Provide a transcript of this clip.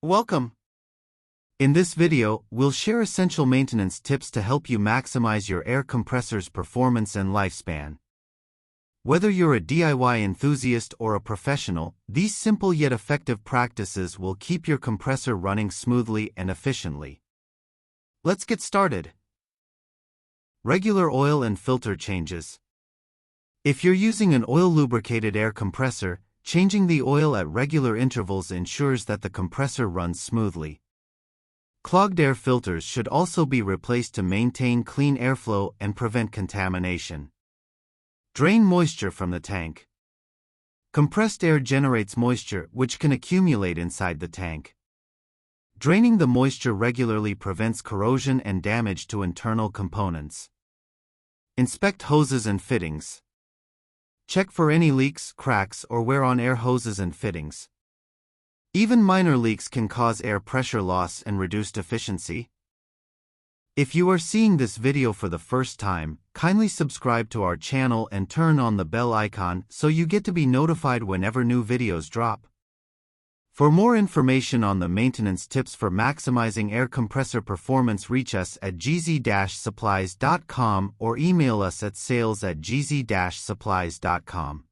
Welcome! In this video, we'll share essential maintenance tips to help you maximize your air compressor's performance and lifespan. Whether you're a DIY enthusiast or a professional, these simple yet effective practices will keep your compressor running smoothly and efficiently. Let's get started. Regular oil and filter changes. If you're using an oil-lubricated air compressor, changing the oil at regular intervals ensures that the compressor runs smoothly. Clogged air filters should also be replaced to maintain clean airflow and prevent contamination. Drain moisture from the tank. Compressed air generates moisture, which can accumulate inside the tank. Draining the moisture regularly prevents corrosion and damage to internal components. Inspect hoses and fittings. Check for any leaks, cracks, or wear on air hoses and fittings. Even minor leaks can cause air pressure loss and reduced efficiency. If you are seeing this video for the first time, kindly subscribe to our channel and turn on the bell icon so you get to be notified whenever new videos drop. For more information on the maintenance tips for maximizing air compressor performance, reach us at gz-supplies.com or email us at sales@gz-supplies.com.